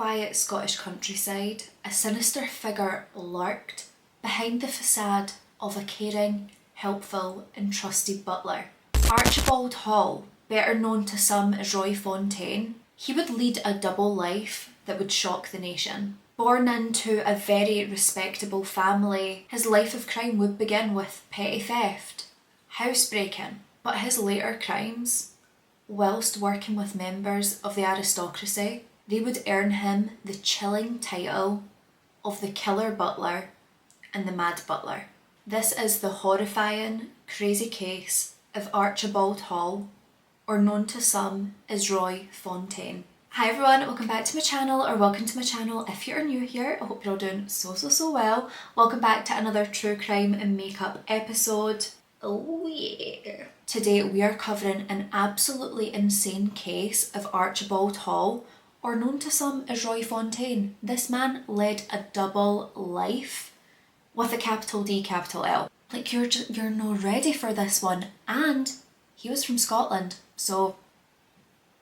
quiet Scottish countryside, a sinister figure lurked behind the facade of a caring, helpful and trusted butler. Archibald Hall, better known to some as Roy Fontaine, he would lead a double life that would shock the nation. Born into a very respectable family, his life of crime would begin with petty theft, housebreaking, but his later crimes, whilst working with members of the aristocracy, they would earn him the chilling title of the Killer Butler and the Mad Butler. This is the horrifying, crazy case of Archibald Hall, or known to some as Roy Fontaine. Hi everyone, welcome back to my channel, or welcome to my channel if you're new here. I hope you're all doing so well. Welcome back to another true crime and makeup episode. Oh yeah. Today we are covering an absolutely insane case of Archibald Hall, or known to some as Roy Fontaine. This man led a double life with a capital D, capital L. Like you're not ready for this one. And he was from Scotland, so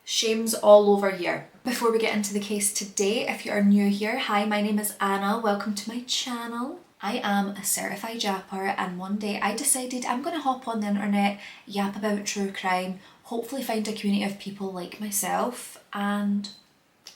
shame's all over here. Before we get into the case today, if you are new here, hi, my name is Anna. Welcome to my channel. I am a certified yapper, and one day I decided I'm going to hop on the internet, yap about true crime, hopefully find a community of people like myself, and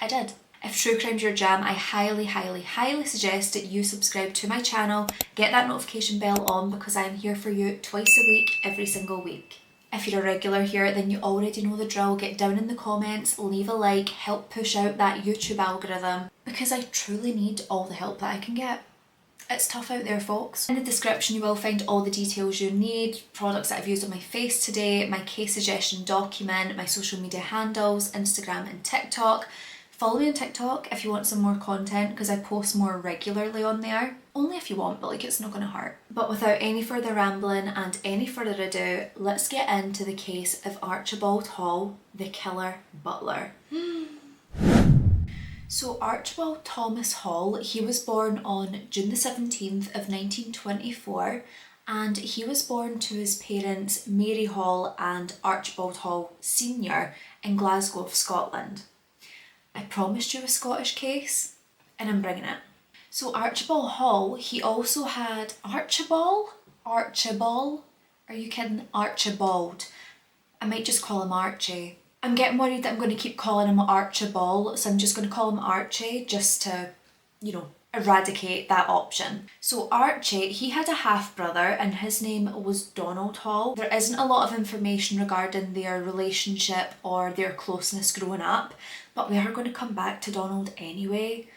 I did. If true crime's your jam, I highly suggest that you subscribe to my channel, get that notification bell on, because I am here for you twice a week, every single week. If you're a regular here, then you already know the drill. Get down in the comments, leave a like, help push out that YouTube algorithm, because I truly need all the help that I can get. It's tough out there, folks. In the description you will find all the details you need, products that I've used on my face today, my case suggestion document, my social media handles, Instagram and TikTok. Follow me on TikTok if you want some more content, because I post more regularly on there. Only if you want, but like, it's not going to hurt. But without any further rambling and any further ado, let's get into the case of Archibald Hall, the Killer Butler. So Archibald Thomas Hall, he was born on June the 17th of 1924, and he was born to his parents Mary Hall and Archibald Hall Sr. in Glasgow, Scotland. I promised you a Scottish case, and I'm bringing it. So Archibald Hall, he also had Archibald? Are you kidding? Archibald. I might just call him Archie. I'm getting worried that I'm going to keep calling him Archibald, so I'm just going to call him Archie just to, eradicate that option. So Archie, he had a half-brother and his name was Donald Hall. There isn't a lot of information regarding their relationship or their closeness growing up, but we are going to come back to Donald anyway.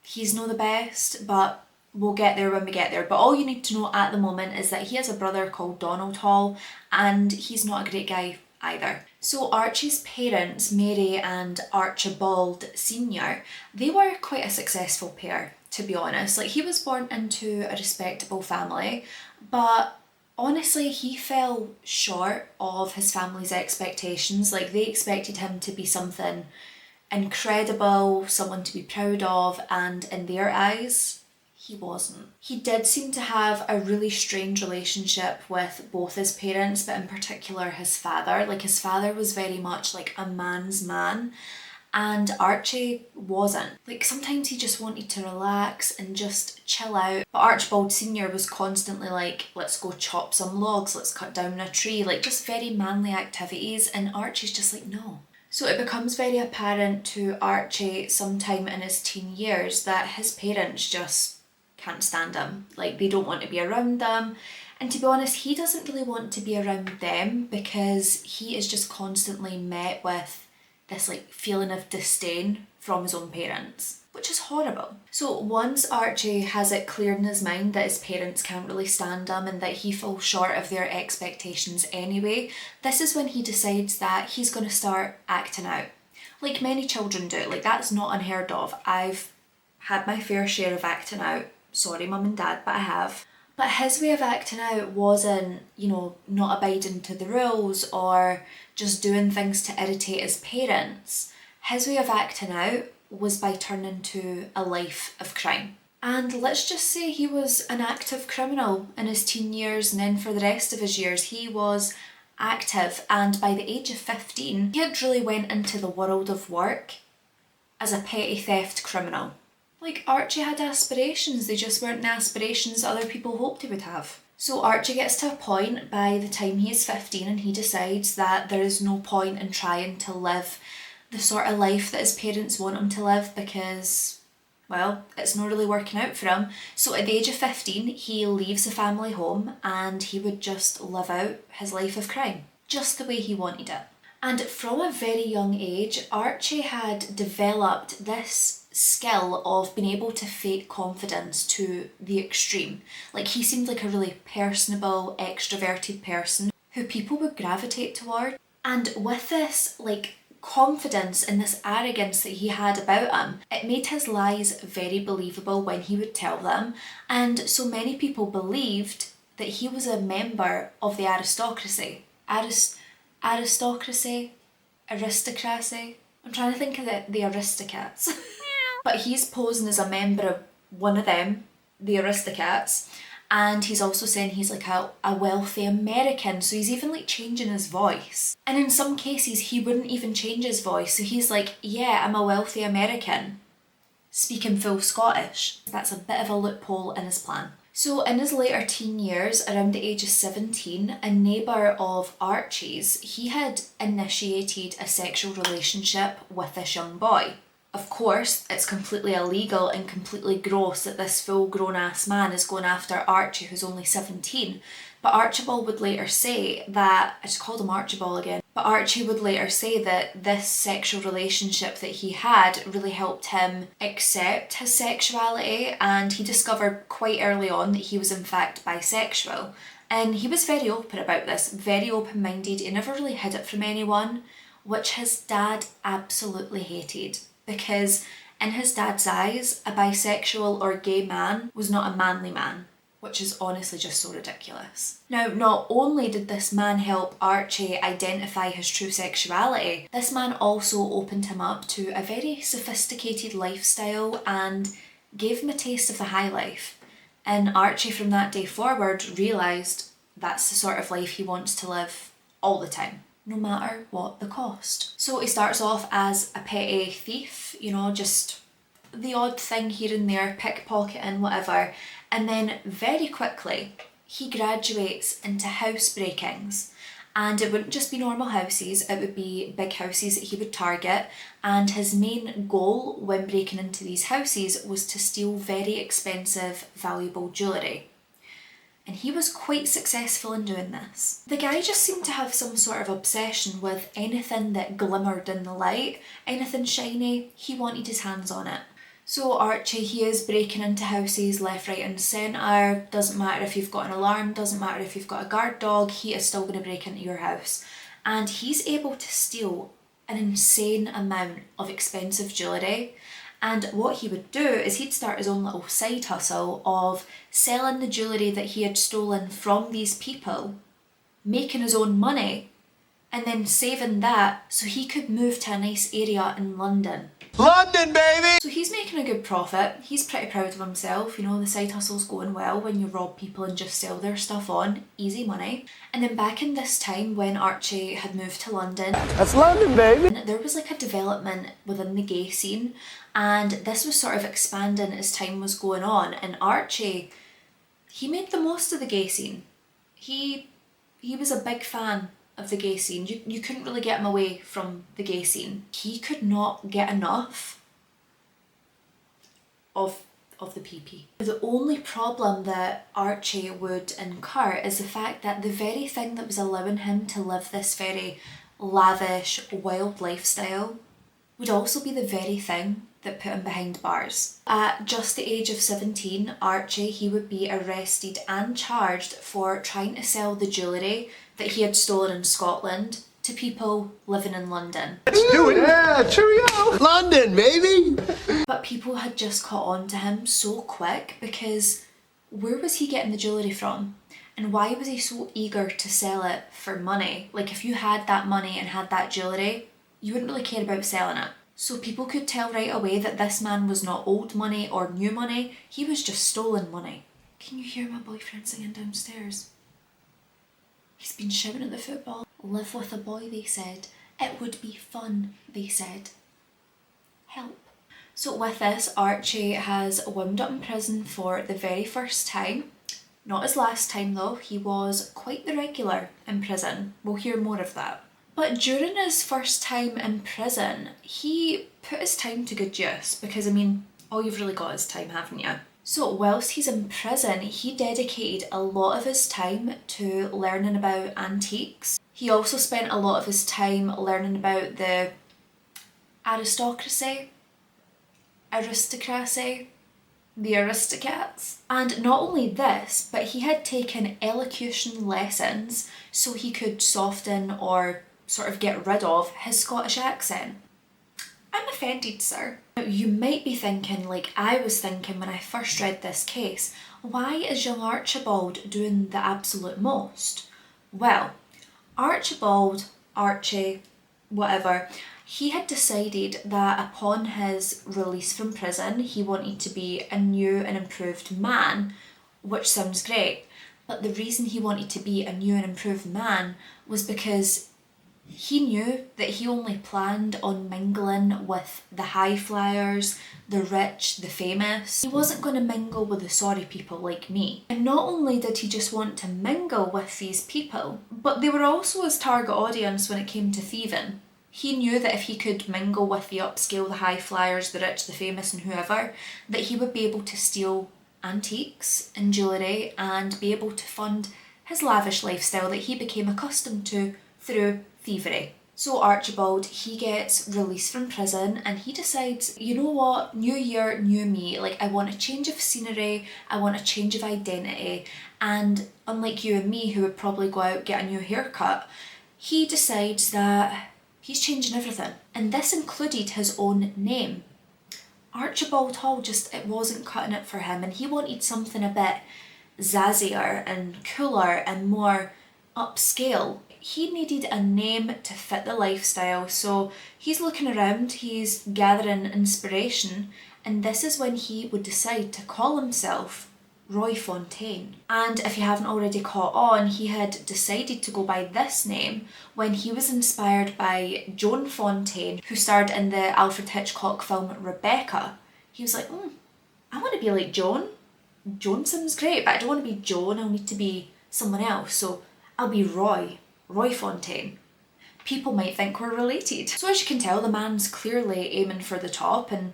He's not the best, but we'll get there when we get there. But all you need to know at the moment is that he has a brother called Donald Hall, and he's not a great guy either. So Archie's parents, Mary and Archibald Sr., they were quite a successful pair, to be honest. Like, he was born into a respectable family, but honestly, he fell short of his family's expectations. Like, they expected him to be something incredible, someone to be proud of, and in their eyes, he wasn't. He did seem to have a really strange relationship with both his parents, but in particular his father. Like, his father was very much like a man's man, and Archie wasn't. Like, sometimes he just wanted to relax and just chill out, but Archibald Sr. was constantly like, let's go chop some logs, let's cut down a tree, like just very manly activities, and Archie's just like, no. So it becomes very apparent to Archie sometime in his teen years that his parents just can't stand him. Like, they don't want to be around them, and to be honest, he doesn't really want to be around them because he is just constantly met with this like feeling of disdain from his own parents, which is horrible. So once Archie has it clear in his mind that his parents can't really stand him and that he falls short of their expectations anyway, this is when he decides that he's going to start acting out. Like many children do. Like, that's not unheard of. I've had my fair share of acting out. Sorry, mum and dad, but I have. But his way of acting out wasn't, not abiding to the rules or just doing things to irritate his parents. His way of acting out was by turning to a life of crime. And let's just say he was an active criminal in his teen years, and then for the rest of his years he was active, and by the age of 15 he had really went into the world of work as a petty theft criminal. Like, Archie had aspirations, they just weren't the aspirations that other people hoped he would have. So Archie gets to a point by the time he is 15 and he decides that there is no point in trying to live the sort of life that his parents want him to live because, well, it's not really working out for him. So at the age of 15, he leaves the family home and he would just live out his life of crime, just the way he wanted it. And from a very young age, Archie had developed this skill of being able to fake confidence to the extreme. Like, he seemed like a really personable, extroverted person who people would gravitate toward. And with this, like, confidence and this arrogance that he had about him, it made his lies very believable when he would tell them. And so many people believed that he was a member of the aristocracy. Aristocracy? I'm trying to think of the aristocrats. But he's posing as a member of one of them, the aristocrats, and he's also saying he's like a wealthy American, so he's even like changing his voice. And in some cases he wouldn't even change his voice, so he's like, yeah, I'm a wealthy American, speaking full Scottish. That's a bit of a loophole in his plan. So in his later teen years, around the age of 17, a neighbour of Archie's, he had initiated a sexual relationship with this young boy. Of course, it's completely illegal and completely gross that this full grown ass man is going after Archie, who's only 17. But Archibald would later say that, I just called him Archibald again, but Archie would later say that this sexual relationship that he had really helped him accept his sexuality, and he discovered quite early on that he was in fact bisexual. And he was very open about this, very open-minded, he never really hid it from anyone, which his dad absolutely hated. Because in his dad's eyes, a bisexual or gay man was not a manly man, which is honestly just so ridiculous. Now, not only did this man help Archie identify his true sexuality, this man also opened him up to a very sophisticated lifestyle and gave him a taste of the high life. And Archie from that day forward realised that's the sort of life he wants to live all the time, no matter what the cost. So he starts off as a petty thief, you know, just the odd thing here and there, pickpocketing, whatever. And then very quickly, he graduates into house breakings. And it wouldn't just be normal houses, it would be big houses that he would target. And his main goal when breaking into these houses was to steal very expensive, valuable jewellery. And he was quite successful in doing this. The guy just seemed to have some sort of obsession with anything that glimmered in the light, anything shiny, he wanted his hands on it. So Archie, he is breaking into houses left, right and centre. Doesn't matter if you've got an alarm, doesn't matter if you've got a guard dog, he is still going to break into your house. And he's able to steal an insane amount of expensive jewellery. And what he would do is he'd start his own little side hustle of selling the jewellery that he had stolen from these people, making his own money, and then saving that so he could move to a nice area in London. London, baby! So he's making a good profit. He's pretty proud of himself. You know, the side hustle's going well when you rob people and just sell their stuff on. Easy money. And then back in this time when Archie had moved to London, That's London, baby! there was like a development within the gay scene, and this was sort of expanding as time was going on. And Archie, he made the most of the gay scene. He was a big fan of the gay scene. You couldn't really get him away from the gay scene. He could not get enough of the PP. The only problem that Archie would incur is the fact that the very thing that was allowing him to live this very lavish, wild lifestyle would also be the very thing that put him behind bars. At just the age of 17, Archie, he would be arrested and charged for trying to sell the jewellery that he had stolen in Scotland to people living in London. Let's do it! Yeah, cheerio! London, baby! But people had just caught on to him so quick because where was he getting the jewellery from? And why was he so eager to sell it for money? Like, if you had that money and had that jewellery, you wouldn't really care about selling it. So people could tell right away that this man was not old money or new money, he was just stolen money. Can you hear my boyfriend singing downstairs? He's been shouting at the football. Live with a boy, they said. It would be fun, they said. Help. So with this, Archie has wound up in prison for the very first time. Not his last time though, he was quite the regular in prison. We'll hear more of that. But during his first time in prison, he put his time to good use because, I mean, all you've really got is time, haven't you? So whilst he's in prison, he dedicated a lot of his time to learning about antiques. He also spent a lot of his time learning about the aristocracy, the aristocrats. And not only this, but he had taken elocution lessons so he could soften or sort of get rid of his Scottish accent. I'm offended, sir. Now, you might be thinking, like I was thinking when I first read this case, why is young Archibald doing the absolute most? Well, Archie, whatever, he had decided that upon his release from prison, he wanted to be a new and improved man, which sounds great. But the reason he wanted to be a new and improved man was because he knew that he only planned on mingling with the high flyers, the rich, the famous. He wasn't going to mingle with the sorry people like me. And not only did he just want to mingle with these people, but they were also his target audience when it came to thieving. He knew that if he could mingle with the upscale, the high flyers, the rich, the famous and whoever, that he would be able to steal antiques and jewellery and be able to fund his lavish lifestyle that he became accustomed to through thievery. So Archibald, he gets released from prison and he decides, you know what, new year, new me, like I want a change of scenery, I want a change of identity, and unlike you and me who would probably go out get a new haircut, he decides that he's changing everything, and this included his own name. Archibald Hall it wasn't cutting it for him, and he wanted something a bit zazzier and cooler and more upscale. He needed a name to fit the lifestyle, so he's looking around, he's gathering inspiration, and this is when he would decide to call himself Roy Fontaine. And if you haven't already caught on, he had decided to go by this name when he was inspired by Joan Fontaine, who starred in the Alfred Hitchcock film Rebecca. He was like, I want to be like Joan. Joan sounds great, but I don't want to be Joan, I'll need to be someone else, so I'll be Roy Fontaine. People might think we're related. So as you can tell, the man's clearly aiming for the top and,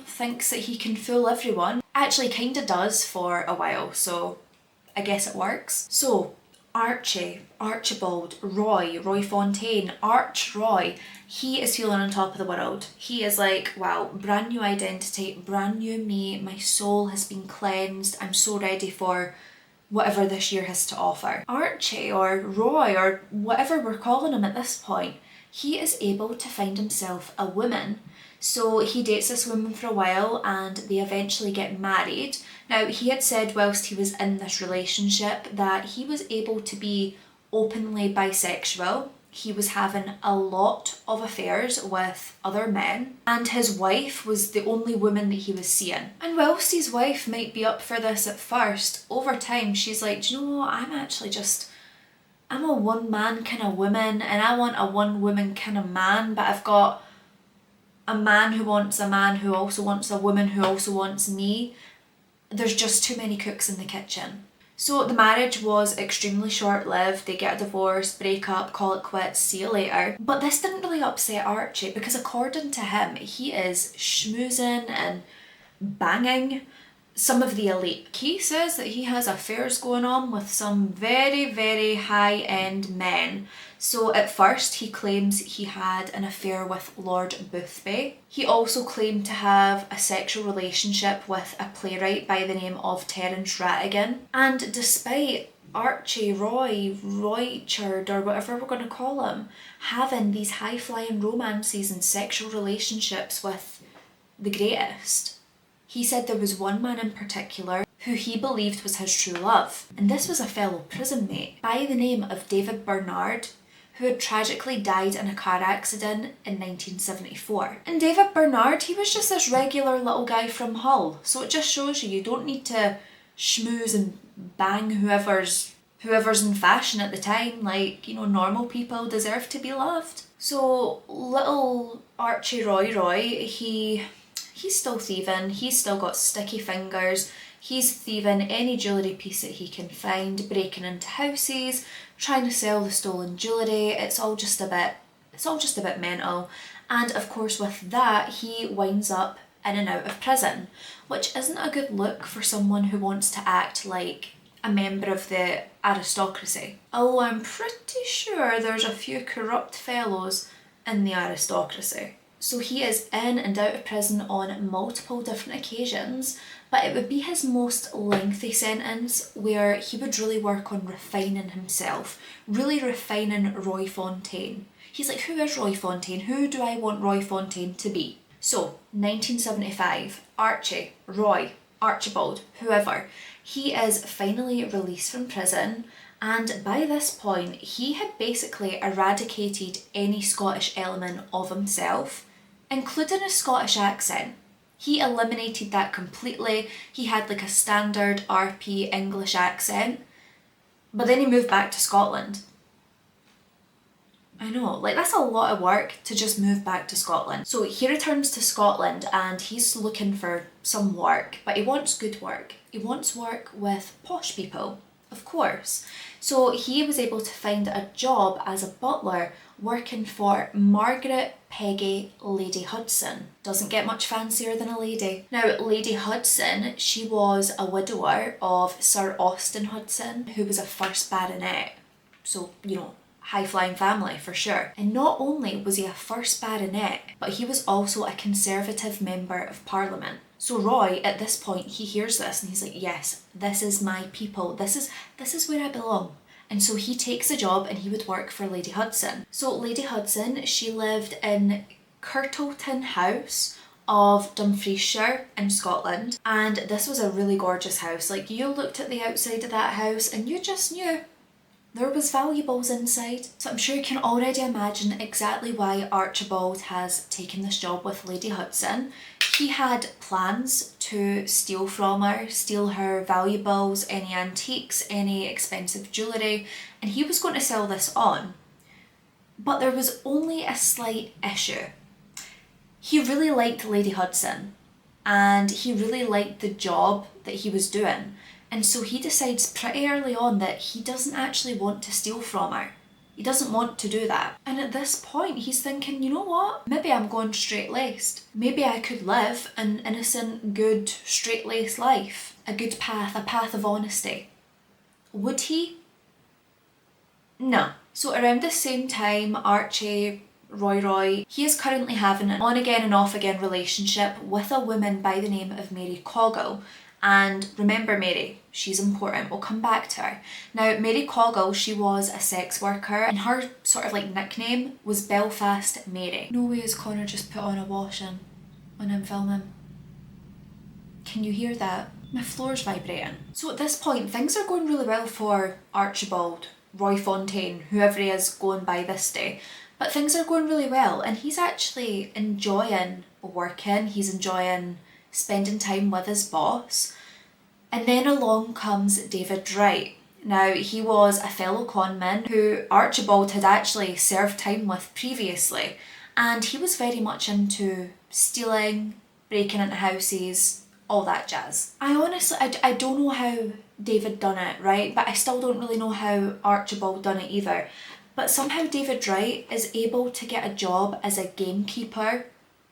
thinks that he can fool everyone. Actually kinda does for a while, so I guess it works. So Archibald, Roy Fontaine, Roy, he is feeling on top of the world. He is like, wow, brand new identity, brand new me, my soul has been cleansed, I'm so ready for whatever this year has to offer. Archie or Roy or whatever we're calling him at this point, he is able to find himself a woman. So he dates this woman for a while and they eventually get married. Now he had said whilst he was in this relationship that he was able to be openly bisexual. He was having a lot of affairs with other men and his wife was the only woman that he was seeing. And whilst his wife might be up for this at first, over time she's like, do you know what, I'm a one man kind of woman and I want a one woman kind of man, but I've got a man who wants a man who also wants a woman who also wants me. There's just too many cooks in the kitchen. So the marriage was extremely short-lived. They get a divorce, break up, call it quits, see you later. But this didn't really upset Archie because according to him, he is schmoozing and banging some of the elite. He says that he has affairs going on with some very, very high-end men. So at first he claims he had an affair with Lord Boothby. He also claimed to have a sexual relationship with a playwright by the name of Terence Rattigan. And despite Archie, Roychard or whatever we're going to call him, having these high-flying romances and sexual relationships with the greatest, he said there was one man in particular who he believed was his true love. And this was a fellow prison mate by the name of David Bernard, who had tragically died in a car accident in 1974. And David Bernard, he was just this regular little guy from Hull. So it just shows you don't need to schmooze and bang whoever's in fashion at the time. Like, normal people deserve to be loved. So little Archie Roy, he he's still thieving, he's still got sticky fingers, he's thieving any jewellery piece that he can find, breaking into houses, trying to sell the stolen jewellery. It's all just a bit mental. And of course with that, he winds up in and out of prison, which isn't a good look for someone who wants to act like a member of the aristocracy. Although I'm pretty sure there's a few corrupt fellows in the aristocracy. So he is in and out of prison on multiple different occasions, but it would be his most lengthy sentence where he would really work on refining himself, really refining Roy Fontaine. He's like, who is Roy Fontaine? Who do I want Roy Fontaine to be? So, 1975, Archie, Roy, Archibald, whoever, he is finally released from prison, and by this point he had basically eradicated any Scottish element of himself, including a Scottish accent. He eliminated that completely. He had like a standard RP English accent, but then he moved back to Scotland. I know, like that's a lot of work to just move back to Scotland. So he returns to Scotland and he's looking for some work, but he wants good work. He wants work with posh people, of course. So he was able to find a job as a butler working for Margaret Peggy Lady Hudson. Doesn't get much fancier than a lady. Now, Lady Hudson, she was a widower of Sir Austin Hudson, who was a first baronet. So, you know, high-flying family for sure. And not only was he a first baronet, but he was also a Conservative member of Parliament. So Roy, at this point, he hears this and he's like, yes, this is my people. This is where I belong. And so he takes a job and he would work for Lady Hudson. So Lady Hudson, she lived in Kirtleton House of Dumfriesshire in Scotland. And this was a really gorgeous house. Like, you looked at the outside of that house and you just knew there was valuables inside. So I'm sure you can already imagine exactly why Archibald has taken this job with Lady Hudson. He had plans to steal from her, steal her valuables, any antiques, any expensive jewellery, and he was going to sell this on. But there was only a slight issue. He really liked Lady Hudson and he really liked the job that he was doing. And so he decides pretty early on that he doesn't actually want to steal from her. He doesn't want to do that. And at this point, he's thinking, you know what? Maybe I'm going straight-laced. Maybe I could live an innocent, good, straight-laced life. A good path, a path of honesty. Would he? No. So around the same time, Archie, Roy, he is currently having an on-again and off-again relationship with a woman by the name of Mary Coggle. And remember Mary, she's important, we'll come back to her. Now, Mary Coggle, she was a sex worker and her sort of like nickname was Belfast Mary. No way is Connor just put on a washing when I'm filming. Can you hear that? My floor's vibrating. So at this point, things are going really well for Archibald, Roy Fontaine, whoever he is going by this day. But things are going really well and he's actually enjoying working, he's enjoying spending time with his boss. And then along comes David Wright. Now, he was a fellow conman who Archibald had actually served time with previously, and he was very much into stealing, breaking into houses, all that jazz. I honestly, I don't know how David done it, right? But I still don't really know how Archibald done it either. But somehow David Wright is able to get a job as a gamekeeper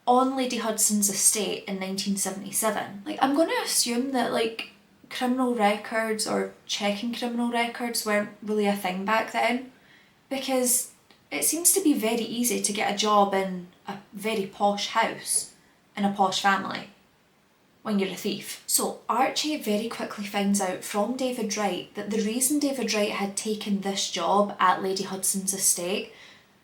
on Lady Hudson's estate in 1977. Like, I'm going to assume that like criminal records or checking criminal records weren't really a thing back then, because it seems to be very easy to get a job in a very posh house in a posh family when you're a thief. So Archie very quickly finds out from David Wright that the reason David Wright had taken this job at Lady Hudson's estate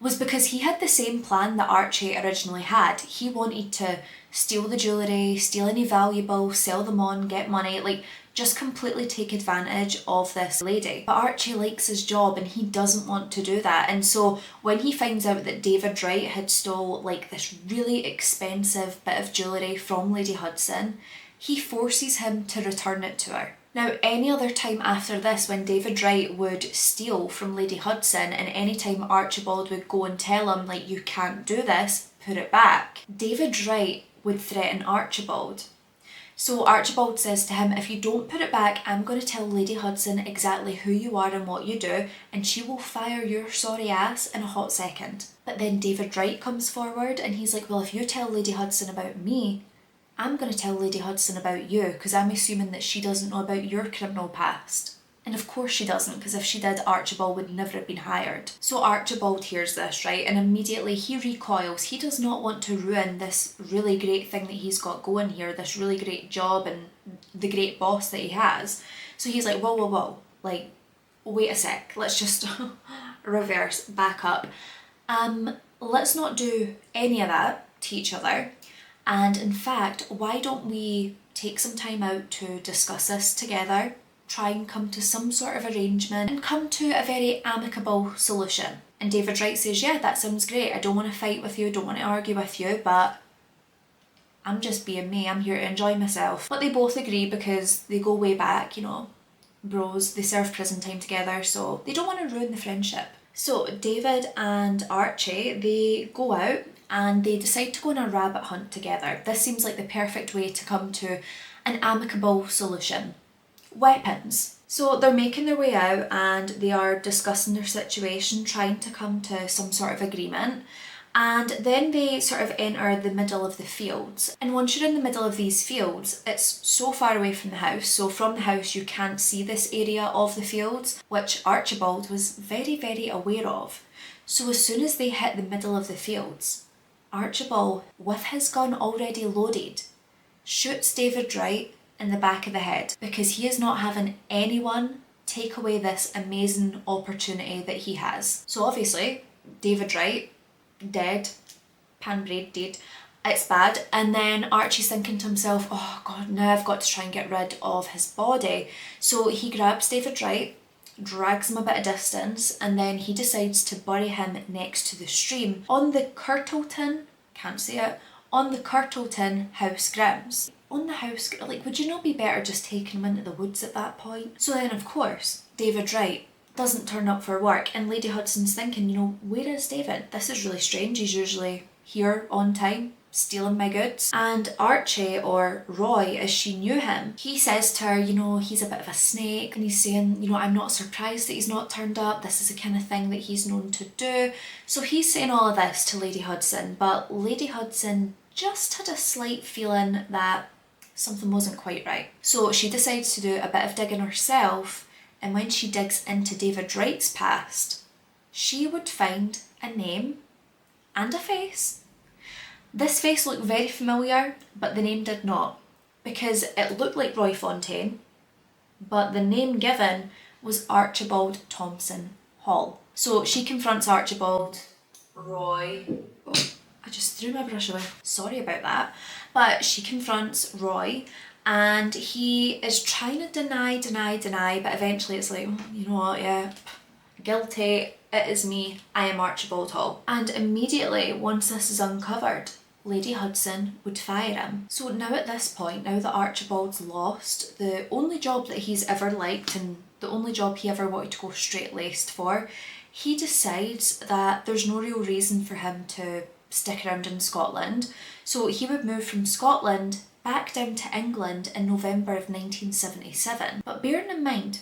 was because he had the same plan that Archie originally had. He wanted to steal the jewellery, steal any valuables, sell them on, get money, like just completely take advantage of this lady. But Archie likes his job and he doesn't want to do that. And so when he finds out that David Wright had stole like this really expensive bit of jewellery from Lady Hudson, he forces him to return it to her. Now, any other time after this, when David Wright would steal from Lady Hudson, and any time Archibald would go and tell him, like, you can't do this, put it back, David Wright would threaten Archibald. So Archibald says to him, if you don't put it back, I'm going to tell Lady Hudson exactly who you are and what you do, and she will fire your sorry ass in a hot second. But then David Wright comes forward and he's like, well, if you tell Lady Hudson about me, I'm going to tell Lady Hudson about you, because I'm assuming that she doesn't know about your criminal past. And of course she doesn't, because if she did, Archibald would never have been hired. So Archibald hears this, right, and immediately he recoils. He does not want to ruin this really great thing that he's got going here, this really great job and the great boss that he has. So he's like, whoa, like, wait a sec, let's just reverse, back up. Let's not do any of that to each other. And in fact, why don't we take some time out to discuss this together? Try and come to some sort of arrangement and come to a very amicable solution. And David Wright says, yeah, that sounds great. I don't want to fight with you, don't want to argue with you, but I'm just being me. I'm here to enjoy myself. But they both agree because they go way back, you know, bros, they serve prison time together, so they don't want to ruin the friendship. So David and Archie, they go out and they decide to go on a rabbit hunt together. This seems like the perfect way to come to an amicable solution. Weapons. So they're making their way out and they are discussing their situation, trying to come to some sort of agreement. And then they sort of enter the middle of the fields. And once you're in the middle of these fields, it's so far away from the house. So from the house, you can't see this area of the fields, which Archibald was very, very aware of. So as soon as they hit the middle of the fields, Archibald, with his gun already loaded, shoots David Wright in the back of the head, because he is not having anyone take away this amazing opportunity that he has. So obviously, David Wright, dead, pan-braid dead, it's bad. And then Archie's thinking to himself, oh god, now I've got to try and get rid of his body. So he grabs David Wright, drags him a bit of distance, and then he decides to bury him next to the stream on the Curtleton, can't say it, on the Curtleton house grounds. On the house, like, would you not be better just taking him into the woods at that point? So then, of course, David Wright doesn't turn up for work, and Lady Hudson's thinking, you know, where is David? This is really strange. He's usually here on time, stealing my goods. And Archie, or Roy as she knew him, he says to her, you know, he's a bit of a snake, and he's saying, you know, I'm not surprised that he's not turned up. This is the kind of thing that he's known to do. So he's saying all of this to Lady Hudson, but Lady Hudson just had a slight feeling that something wasn't quite right. So she decides to do a bit of digging herself, and when she digs into David Wright's past, she would find a name and a face. This face looked very familiar, but the name did not, because it looked like Roy Fontaine, but the name given was Archibald Thompson Hall. So she confronts Archibald, Roy, I just threw my brush away, sorry about that, but she confronts Roy and he is trying to deny, but eventually it's like, oh, you know what, yeah, guilty, it is me, I am Archibald Hall. And immediately, once this is uncovered, Lady Hudson would fire him. So now at this point, now that Archibald's lost the only job that he's ever liked and the only job he ever wanted to go straight-laced for, he decides that there's no real reason for him to stick around in Scotland. So he would move from Scotland back down to England in November of 1977. But bearing in mind,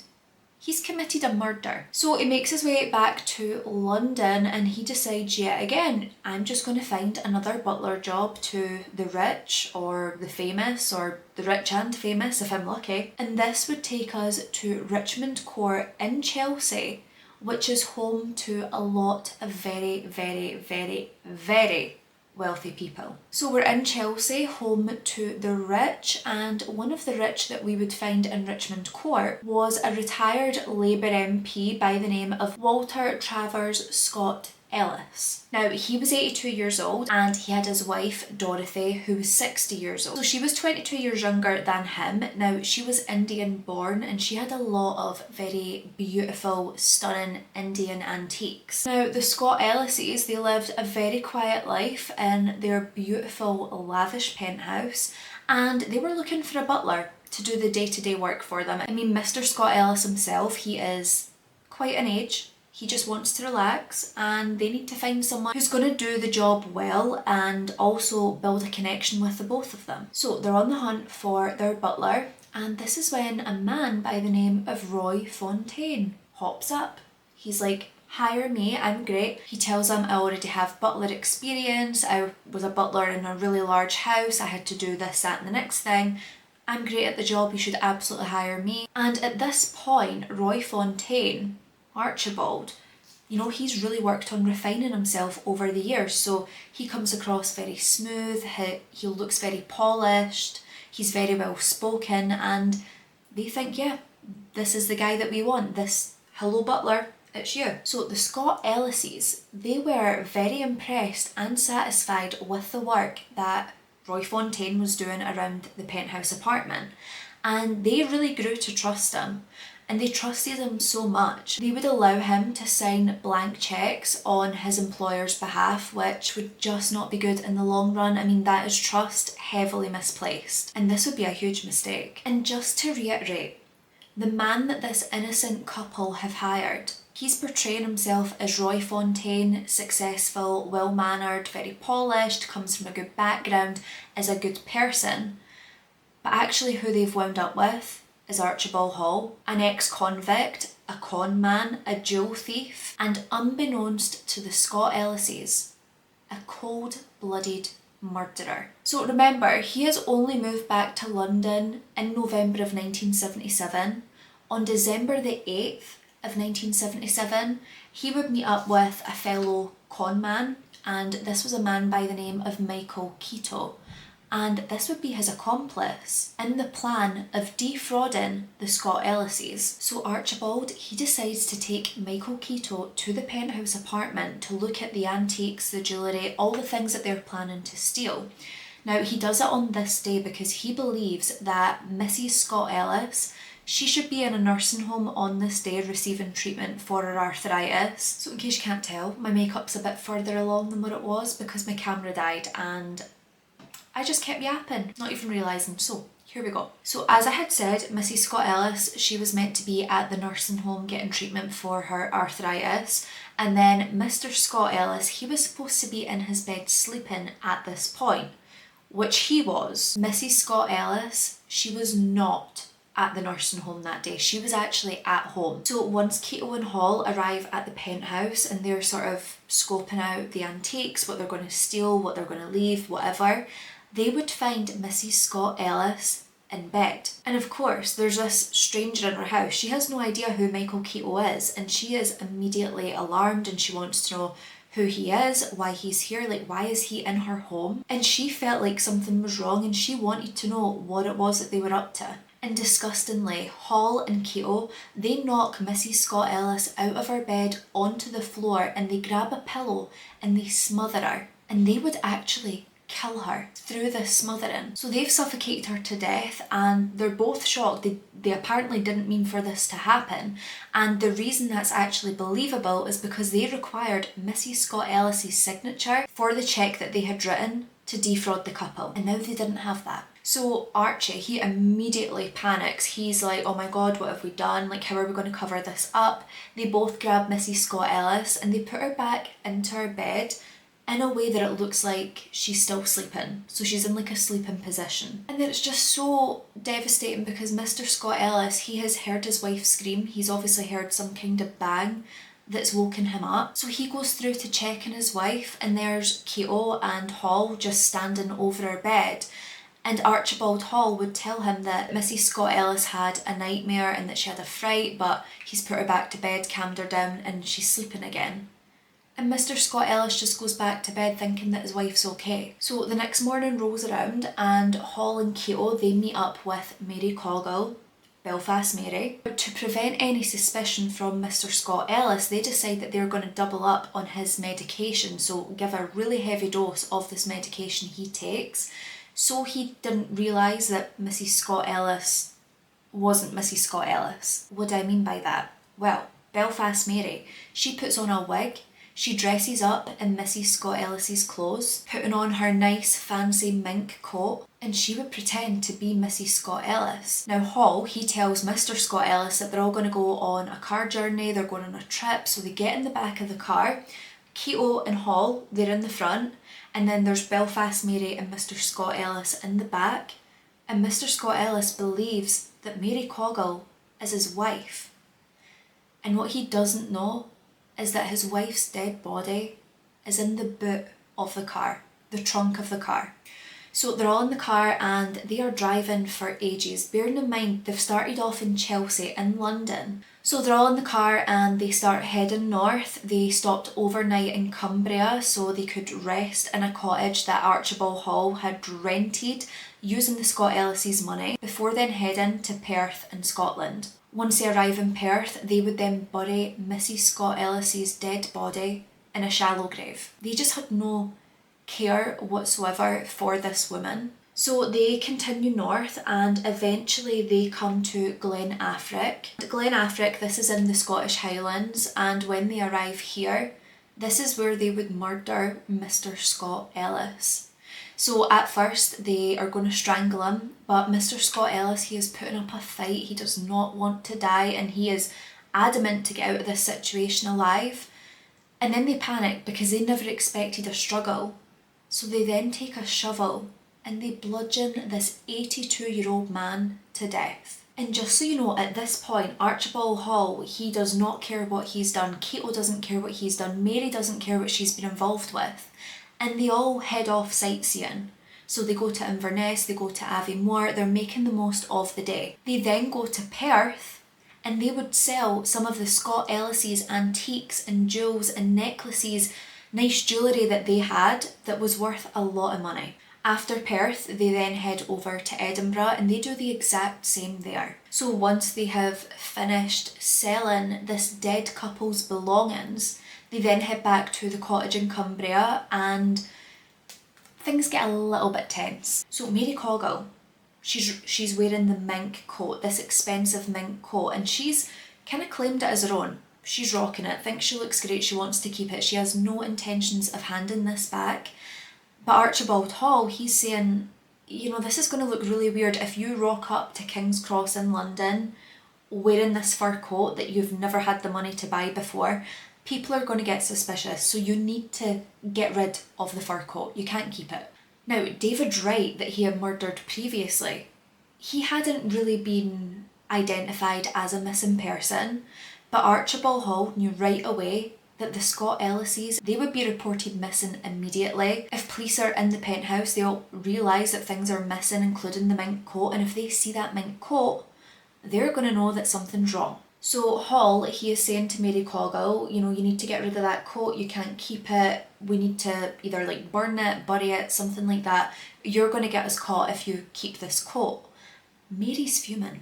he's committed a murder. So he makes his way back to London and he decides yet again, I'm just going to find another butler job to the rich or the famous, or the rich and famous if I'm lucky. And this would take us to Richmond Court in Chelsea, which is home to a lot of very, very, very, very wealthy people. So we're in Chelsea, home to the rich, and one of the rich that we would find in Richmond Court was a retired Labour MP by the name of Walter Travers Scott Ellis. Now, he was 82 years old and he had his wife Dorothy, who was 60 years old. So she was 22 years younger than him. Now, she was Indian born and she had a lot of very beautiful, stunning Indian antiques. Now, the Scott Ellises, they lived a very quiet life in their beautiful, lavish penthouse, and they were looking for a butler to do the day-to-day work for them. I mean, Mr. Scott Ellis himself, he is quite an age. He just wants to relax, and they need to find someone who's going to do the job well and also build a connection with the both of them. So they're on the hunt for their butler, and this is when a man by the name of Roy Fontaine hops up. He's like, hire me, I'm great. He tells them, I already have butler experience, I was a butler in a really large house, I had to do this, that and the next thing. I'm great at the job, you should absolutely hire me. And at this point, Roy Fontaine, Archibald, you know, he's really worked on refining himself over the years, so he comes across very smooth, he looks very polished, he's very well spoken, and they think, yeah, this is the guy that we want, this, hello butler, it's you. So the Scott Ellises, they were very impressed and satisfied with the work that Roy Fontaine was doing around the penthouse apartment, and they really grew to trust him. And they trusted him so much, they would allow him to sign blank cheques on his employer's behalf, which would just not be good in the long run. I mean, that is trust heavily misplaced, and this would be a huge mistake. And just to reiterate, the man that this innocent couple have hired, he's portraying himself as Roy Fontaine, successful, well-mannered, very polished, comes from a good background, is a good person. But actually who they've wound up with is Archibald Hall, an ex-convict, a con man, a jewel thief, and unbeknownst to the Scott Ellises, a cold-blooded murderer. So remember, he has only moved back to London in November of 1977. On December the 8th of 1977, he would meet up with a fellow con man, and this was a man by the name of Michael Keto. And this would be his accomplice in the plan of defrauding the Scott Ellises. So Archibald, he decides to take Michael Keto to the penthouse apartment to look at the antiques, the jewellery, all the things that they're planning to steal. Now he does it on this day because he believes that Mrs. Scott Ellis, she should be in a nursing home on this day receiving treatment for her arthritis. So in case you can't tell, my makeup's a bit further along than what it was because my camera died and I just kept yapping, not even realising. So here we go. So as I had said, Mrs. Scott Ellis, she was meant to be at the nursing home getting treatment for her arthritis. And then Mr. Scott Ellis, he was supposed to be in his bed sleeping at this point, which he was. Mrs. Scott Ellis, she was not at the nursing home that day. She was actually at home. So once Keto and Hall arrive at the penthouse and they're sort of scoping out the antiques, what they're going to steal, what they're going to leave, whatever, they would find Mrs. Scott Ellis in bed. And of course, there's this stranger in her house. She has no idea who Michael Keto is, and she is immediately alarmed and she wants to know who he is, why he's here, like why is he in her home? And she felt like something was wrong and she wanted to know what it was that they were up to. And disgustingly, Hall and Keto, they knock Mrs. Scott Ellis out of her bed onto the floor and they grab a pillow and they smother her. And they would actually kill her through this smothering. So they've suffocated her to death and they're both shocked. They apparently didn't mean for this to happen, and the reason that's actually believable is because they required Mrs. Scott Ellis's signature for the cheque that they had written to defraud the couple, and now they didn't have that. So Archie, he immediately panics. He's like, oh my god, what have we done? Like, how are we going to cover this up? They both grab Mrs. Scott Ellis and they put her back into her bed in a way that it looks like she's still sleeping. So she's in like a sleeping position. And then it's just so devastating because Mr. Scott Ellis, he has heard his wife scream. He's obviously heard some kind of bang that's woken him up. So he goes through to check on his wife and there's Keto and Hall just standing over her bed. And Archibald Hall would tell him that Mrs. Scott Ellis had a nightmare and that she had a fright, but he's put her back to bed, calmed her down, and she's sleeping again. And Mr. Scott Ellis just goes back to bed thinking that his wife's okay. So the next morning rolls around and Hall and Keto, they meet up with Mary Coggle, Belfast Mary. But to prevent any suspicion from Mr. Scott Ellis, they decide that they're going to double up on his medication, so give a really heavy dose of this medication he takes, so he didn't realise that Mrs. Scott Ellis wasn't Mrs. Scott Ellis. What do I mean by that? Well, Belfast Mary, she puts on a wig, She dresses up in Mrs. Scott Ellis's clothes, putting on her nice fancy mink coat, and she would pretend to be Mrs. Scott Ellis. Now Hall, he tells Mr. Scott Ellis that they're all going to go on a car journey, they're going on a trip, so they get in the back of the car. Keto and Hall, they're in the front, and then there's Belfast Mary and Mr. Scott Ellis in the back, and Mr. Scott Ellis believes that Mary Coggle is his wife. And what he doesn't know is that his wife's dead body is in the boot of the car, the trunk of the car. So they're all in the car and they are driving for ages. Bearing in mind, they've started off in Chelsea in London. So they're all in the car and they start heading north. They stopped overnight in Cumbria so they could rest in a cottage that Archibald Hall had rented using the Scott Ellis's money before then heading to Perth in Scotland. Once they arrive in Perth, they would then bury Mrs. Scott Ellis's dead body in a shallow grave. They just had no care whatsoever for this woman. So they continue north and eventually they come to Glen Affric. Glen Affric, this is in the Scottish Highlands, and when they arrive here, this is where they would murder Mr. Scott Ellis. So at first they are going to strangle him, but Mr. Scott Ellis, he is putting up a fight. He does not want to die and he is adamant to get out of this situation alive. And then they panic because they never expected a struggle. So they then take a shovel and they bludgeon this 82-year-old man to death. And just so you know, at this point, Archibald Hall, he does not care what he's done. Cato doesn't care what he's done. Mary doesn't care what she's been involved with. And they all head off sightseeing. So they go to Inverness, they go to Aviemore, they're making the most of the day. They then go to Perth and they would sell some of the Scott Ellis's antiques and jewels and necklaces, nice jewellery that they had that was worth a lot of money. After Perth, they then head over to Edinburgh and they do the exact same there. So once they have finished selling this dead couple's belongings, they then head back to the cottage in Cumbria and things get a little bit tense. So Mary Coggle, she's wearing the mink coat, this expensive mink coat, and she's kind of claimed it as her own. She's rocking it, thinks she looks great, she wants to keep it. She has no intentions of handing this back. But Archibald Hall, he's saying, you know, this is going to look really weird if you rock up to King's Cross in London wearing this fur coat that you've never had the money to buy before. People are going to get suspicious, so you need to get rid of the fur coat. You can't keep it. Now, David Wright, that he had murdered previously, he hadn't really been identified as a missing person, but Archibald Hall knew right away that the Scott Ellises, they would be reported missing immediately. If police are in the penthouse, they'll realise that things are missing, including the mink coat, and if they see that mink coat, they're going to know that something's wrong. So Hall, he is saying to Mary Coggle, you know, you need to get rid of that coat, you can't keep it, we need to either like burn it, bury it, something like that. You're going to get us caught if you keep this coat. Mary's fuming.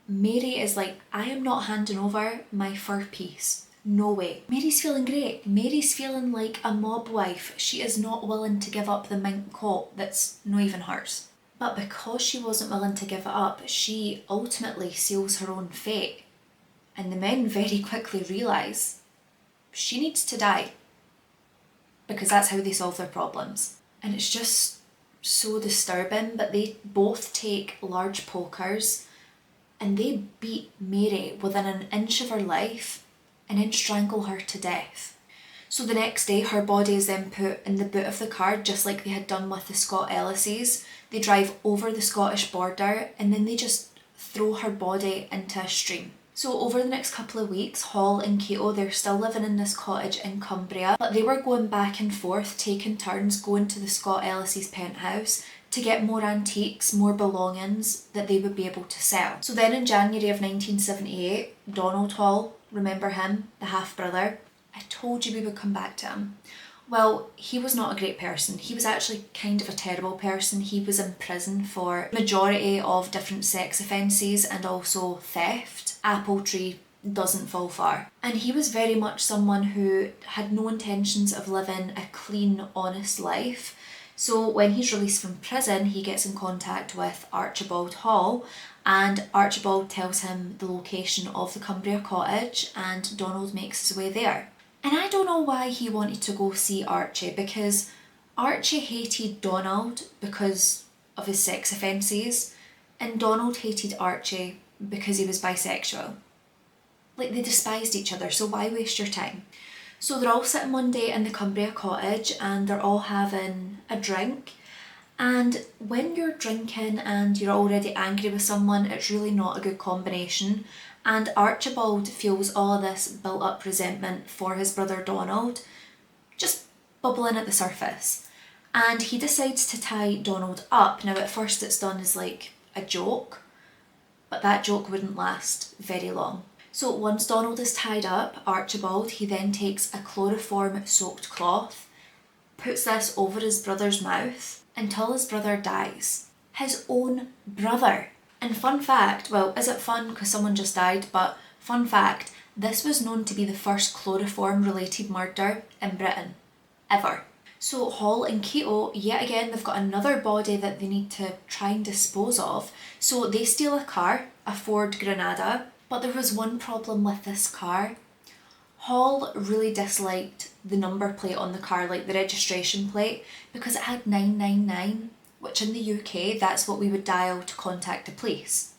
Mary is like, I am not handing over my fur piece. No way. Mary's feeling great. Mary's feeling like a mob wife. She is not willing to give up the mink coat that's not even hers. But because she wasn't willing to give it up, she ultimately seals her own fate. And the men very quickly realise she needs to die. Because that's how they solve their problems. And it's just so disturbing, but they both take large pokers and they beat Mary within an inch of her life and then strangle her to death. So the next day her body is then put in the boot of the car just like they had done with the Scott Ellises. They drive over the Scottish border and then they just throw her body into a stream. So over the next couple of weeks, Hall and Cato, they're still living in this cottage in Cumbria, but they were going back and forth, taking turns going to the Scott Ellis's penthouse to get more antiques, more belongings that they would be able to sell. So then in January of 1978, Donald Hall, remember him, the half-brother? I told you we would come back to him. Well, he was not a great person. He was actually kind of a terrible person. He was in prison for a majority of different sex offences and also theft. Apple tree doesn't fall far. And he was very much someone who had no intentions of living a clean, honest life. So when he's released from prison, he gets in contact with Archibald Hall, and Archibald tells him the location of the Cumbria cottage, and Donald makes his way there. And I don't know why he wanted to go see Archie, because Archie hated Donald because of his sex offences, and Donald hated Archie because he was bisexual. Like, they despised each other, so why waste your time? So they're all sitting one day in the Cumbria cottage and they're all having a drink. And when you're drinking and you're already angry with someone, it's really not a good combination. And Archibald feels all of this built up resentment for his brother Donald, just bubbling at the surface. And he decides to tie Donald up. Now at first it's done as like a joke, but that joke wouldn't last very long. So once Donald is tied up, Archibald, he then takes a chloroform soaked cloth, puts this over his brother's mouth until his brother dies. His own brother. And fun fact, well, is it fun because someone just died, but fun fact, this was known to be the first chloroform related murder in Britain, ever. So Hall and Keto, yet again, they've got another body that they need to try and dispose of. So they steal a car, a Ford Granada, but there was one problem with this car. Hall really disliked the number plate on the car, like the registration plate, because it had 999, which in the UK, that's what we would dial to contact the police.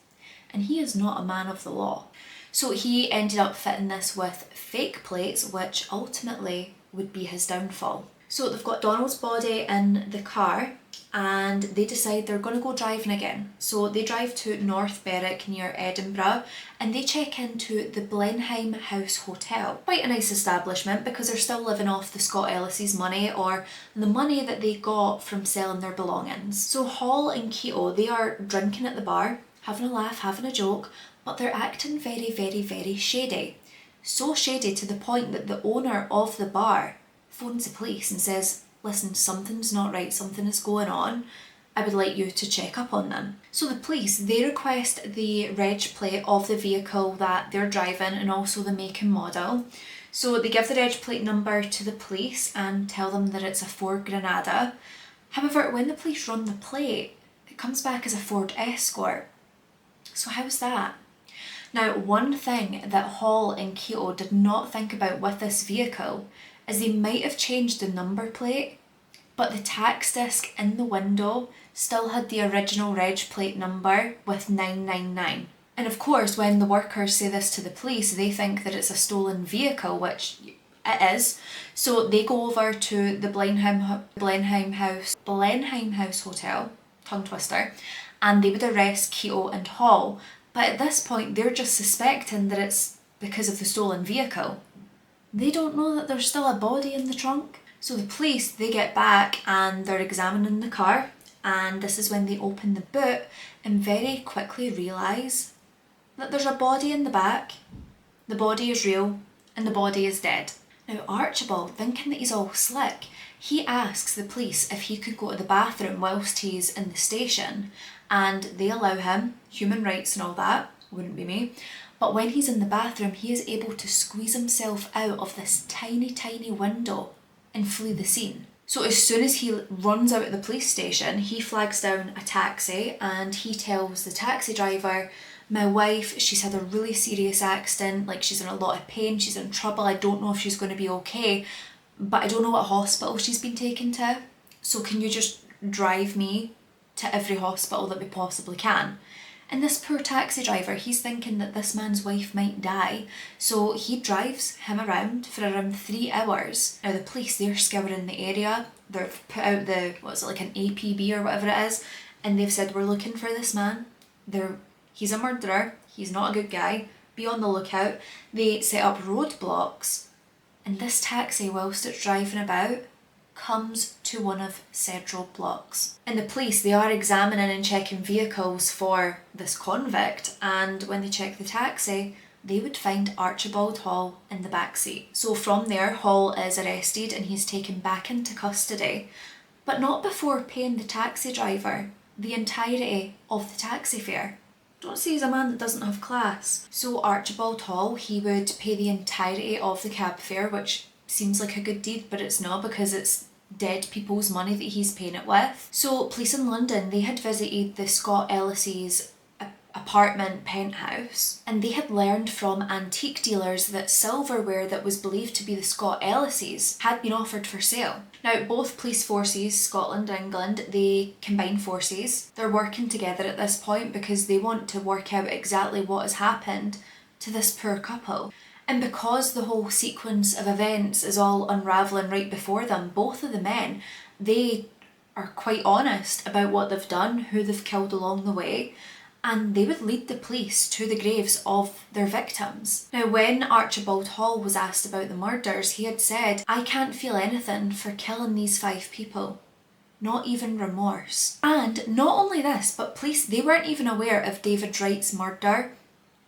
And he is not a man of the law. So he ended up fitting this with fake plates, which ultimately would be his downfall. So they've got Donald's body in the car and they decide they're going to go driving again. So they drive to North Berwick near Edinburgh and they check into the Blenheim House Hotel. Quite a nice establishment because they're still living off the Scott Ellis's money, or the money that they got from selling their belongings. So Hall and Keto, they are drinking at the bar, having a laugh, having a joke, but they're acting very, very, very shady. So shady to the point that the owner of the bar phones the police and says, listen, something's not right, something is going on. I would like you to check up on them. So the police, they request the reg plate of the vehicle that they're driving and also the make and model. So they give the reg plate number to the police and tell them that it's a Ford Granada. However, when the police run the plate, it comes back as a Ford Escort. So how's that? Now, one thing that Hall and Keto did not think about with this vehicle is they might have changed the number plate, but the tax disc in the window still had the original reg plate number with 999. And of course, when the workers say this to the police, they think that it's a stolen vehicle, which it is. So they go over to the Blenheim House Hotel, tongue twister, and they would arrest Keto and Hall. But at this point, they're just suspecting that it's because of the stolen vehicle. They don't know that there's still a body in the trunk. So the police, they get back and they're examining the car, and this is when they open the boot and very quickly realise that there's a body in the back, the body is real, and the body is dead. Now Archibald, thinking that he's all slick, he asks the police if he could go to the bathroom whilst he's in the station, and they allow him, human rights and all that, wouldn't be me. But when he's in the bathroom, he is able to squeeze himself out of this tiny, tiny window and flee the scene. So as soon as he runs out of the police station, he flags down a taxi and he tells the taxi driver, my wife, she's had a really serious accident, like she's in a lot of pain, she's in trouble, I don't know if she's going to be okay, but I don't know what hospital she's been taken to, so can you just drive me to every hospital that we possibly can? And this poor taxi driver, he's thinking that this man's wife might die, so he drives him around for around 3 hours. Now the police, they're scouring the area, they've put out the, what's it, like an APB or whatever it is, and they've said, we're looking for this man, he's a murderer, he's not a good guy, be on the lookout. They set up roadblocks, and this taxi, whilst it's driving about, comes to one of said roadblocks. And the police, they are examining and checking vehicles for this convict, and when they check the taxi, they would find Archibald Hall in the back seat. So from there, Hall is arrested and he's taken back into custody, but not before paying the taxi driver the entirety of the taxi fare. Don't say he's a man that doesn't have class. So Archibald Hall, he would pay the entirety of the cab fare, which seems like a good deed, but it's not, because it's dead people's money that he's paying it with. So police in London, they had visited the Scott Ellis's apartment penthouse, and they had learned from antique dealers that silverware that was believed to be the Scott Ellis's had been offered for sale. Now, both police forces, Scotland and England, they combine forces. They're working together at this point because they want to work out exactly what has happened to this poor couple. And because the whole sequence of events is all unravelling right before them, both of the men, they are quite honest about what they've done, who they've killed along the way, and they would lead the police to the graves of their victims. Now, when Archibald Hall was asked about the murders, he had said, "I can't feel anything for killing these 5 people. Not even remorse." And not only this, but police, they weren't even aware of David Wright's murder.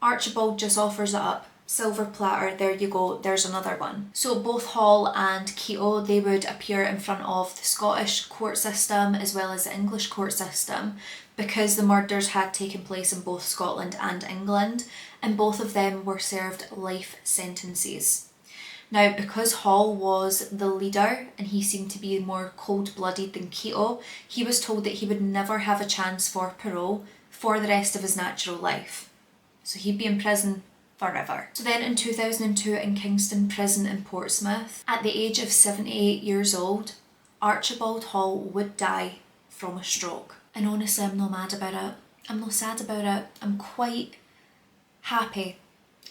Archibald just offers it up. Silver platter, there you go, there's another one. So both Hall and Keto, they would appear in front of the Scottish court system as well as the English court system, because the murders had taken place in both Scotland and England, and both of them were served life sentences. Now, because Hall was the leader and he seemed to be more cold-blooded than Keto, he was told that he would never have a chance for parole for the rest of his natural life. So he'd be in prison forever. So then in 2002 in Kingston Prison in Portsmouth, at the age of 78 years old, Archibald Hall would die from a stroke. And honestly, I'm not mad about it. I'm not sad about it. I'm quite happy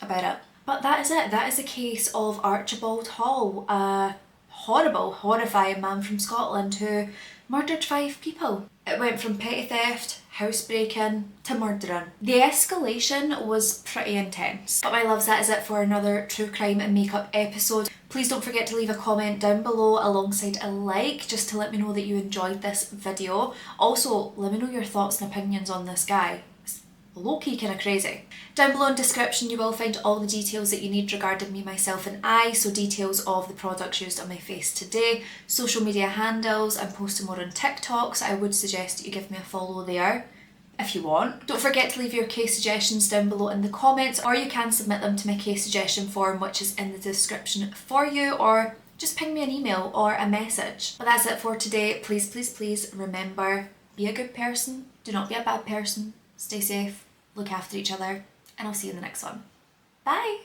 about it. But that is it. That is the case of Archibald Hall, a horrible, horrifying man from Scotland who murdered 5 people. It went from petty theft, housebreaking to murdering. The escalation was pretty intense. But my loves, that is it for another true crime and makeup episode. Please don't forget to leave a comment down below alongside a like, just to let me know that you enjoyed this video. Also, let me know your thoughts and opinions on this guy. It's low-key kind of crazy. Down below in the description you will find all the details that you need regarding me, myself and I, so details of the products used on my face today, social media handles. I'm posting more on TikTok, so I would suggest that you give me a follow there if you want. Don't forget to leave your case suggestions down below in the comments, or you can submit them to my case suggestion form, which is in the description for you, or just ping me an email or a message. But that's it for today. Please, please, please remember, be a good person, do not be a bad person, stay safe, look after each other, and I'll see you in the next one. Bye!